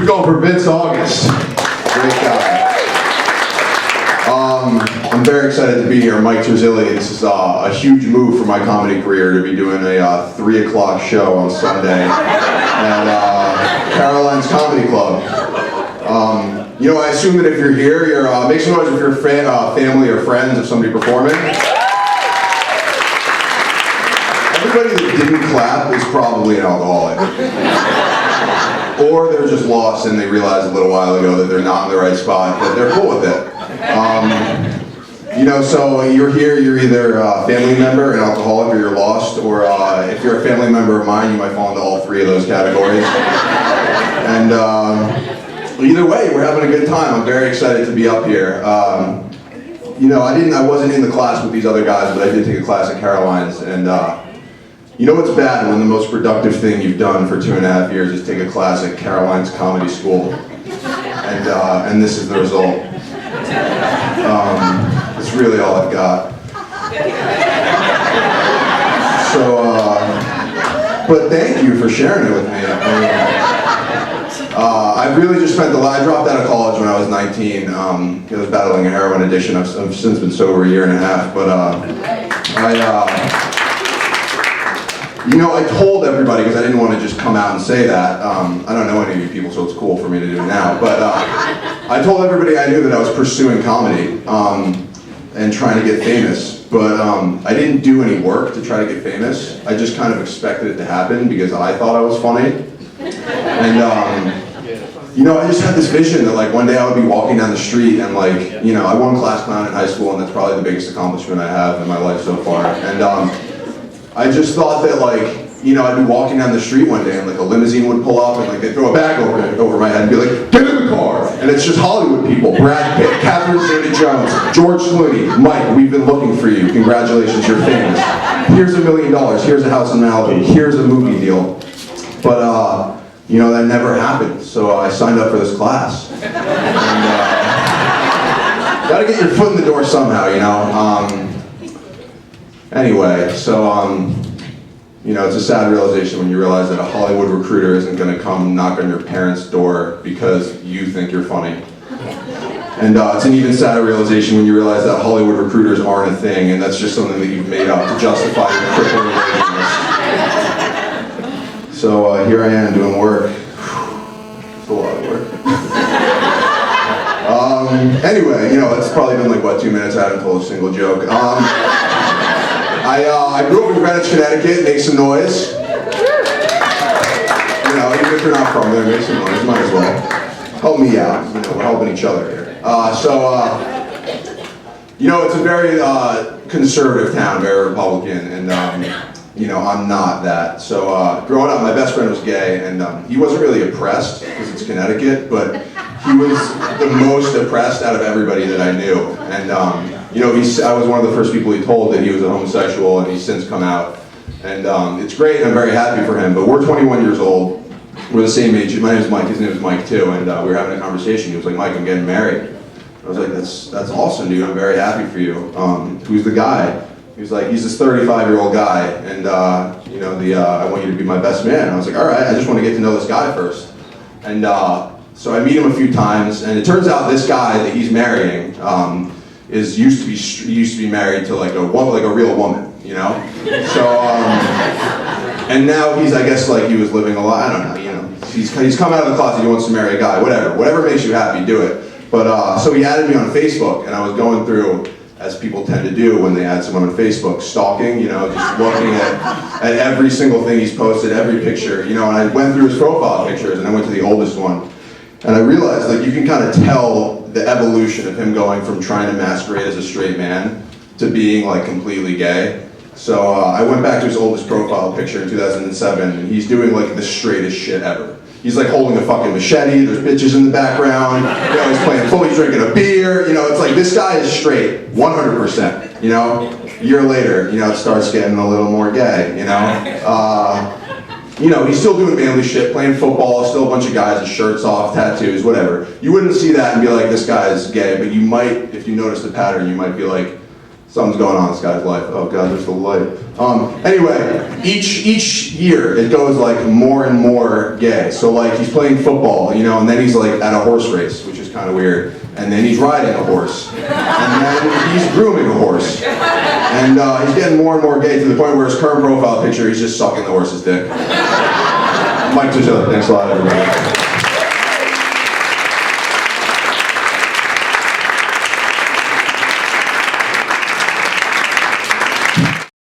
going for Vince August. Great guy. I'm very excited to be here. Mike Terzilli. This is a huge move for my comedy career to be doing a 3 o'clock show on Sunday at Caroline's Comedy Club. You know, I assume that if you're here, make some noise if you're family or friends of somebody performing. Everybody that didn't clap is probably an alcoholic. Or they're just lost and they realized a little while ago that they're not in the right spot, but they're cool with it. You know, so you're here, you're either a family member, an alcoholic, or you're lost, or if you're a family member of mine, you might fall into all three of those categories. And either way, we're having a good time. I'm very excited to be up here. You know, I wasn't in the class with these other guys, but I did take a class at Caroline's, and you know what's bad when the most productive thing you've done for 2.5 years is take a class at Caroline's Comedy School, and this is the result. It's really all I've got. So, but thank you for sharing it with me. I really just spent I dropped out of college when I was 19. I was battling a heroin addiction. I've since been sober a 1.5 years, but you know, I told everybody, because I didn't want to just come out and say that. I don't know any of you people, so it's cool for me to do it now. But I told everybody I knew that I was pursuing comedy and trying to get famous. But I didn't do any work to try to get famous. I just kind of expected it to happen because I thought I was funny. And you know, I just had this vision that like one day I would be walking down the street and like, you know, I won class clown in high school, and that's probably the biggest accomplishment I have in my life so far. And I just thought that like, you know, I'd be walking down the street one day and like a limousine would pull up and like they'd throw a bag over my head and be like, get in the car! And it's just Hollywood people, Brad Pitt, Catherine Zeta-Jones, George Clooney, Mike, we've been looking for you, congratulations, you're famous. Here's $1 million, here's a house in Malibu, here's a movie deal. But you know, that never happened, so I signed up for this class. And gotta get your foot in the door somehow, you know. Anyway, so you know, it's a sad realization when you realize that a Hollywood recruiter isn't going to come knock on your parents' door because you think you're funny. And it's an even sadder realization when you realize that Hollywood recruiters aren't a thing, and that's just something that you've made up to justify your crippling laziness. So here I am doing work. It's a lot of work. Anyway, you know, it's probably been like, what, 2 minutes, I haven't told a single joke. I grew up in Greenwich, Connecticut. Make some noise. You know, even if you're not from there, make some noise. Might as well. Help me out. You know, we're helping each other here. You know, it's a very conservative town, very Republican, and you know, I'm not that. So growing up, my best friend was gay, and he wasn't really oppressed because it's Connecticut, but he was the most oppressed out of everybody that I knew. And you know, I was one of the first people he told that he was a homosexual, and he's since come out. And it's great, and I'm very happy for him. But we're 21 years old. We're the same age. My name is Mike. His name is Mike too. And we were having a conversation. He was like, "Mike, I'm getting married." I was like, "That's awesome, dude. I'm very happy for you." Who's the guy? He was like, "He's this 35-year-old guy, and you know, I want you to be my best man." And I was like, "All right. I just want to get to know this guy first." And so I meet him a few times, and it turns out this guy that he's marrying used to be married to like a real woman, you know. So and now I guess like he was living a lot. I don't know, you know. He's come out of the closet. He wants to marry a guy. Whatever makes you happy, do it. But so he added me on Facebook, and I was going through, as people tend to do when they add someone on Facebook, stalking, you know, just looking at every single thing he's posted, every picture, you know. And I went through his profile pictures, and I went to the oldest one. And I realized, like, you can kind of tell the evolution of him going from trying to masquerade as a straight man to being, like, completely gay. So I went back to his oldest profile picture in 2007, and he's doing, like, the straightest shit ever. He's, like, holding a fucking machete, there's bitches in the background, you know, he's playing full, he's drinking a beer, you know, it's like, this guy is straight, 100%, you know? A year later, you know, it starts getting a little more gay, you know? You know, he's still doing manly shit, playing football, still a bunch of guys with shirts off, tattoos, whatever. You wouldn't see that and be like, this guy is gay, but you might, if you notice the pattern, you might be like, Something's going on in this guy's life. Oh God, there's the light. Anyway, each year it goes like more and more gay. So like he's playing football, you know, and then he's like at a horse race, which is kind of weird. And then he's riding a horse. And then he's grooming a horse. And he's getting more and more gay to the point where his current profile picture, he's just sucking the horse's dick. Mike Tuzzo, thanks a lot, everybody.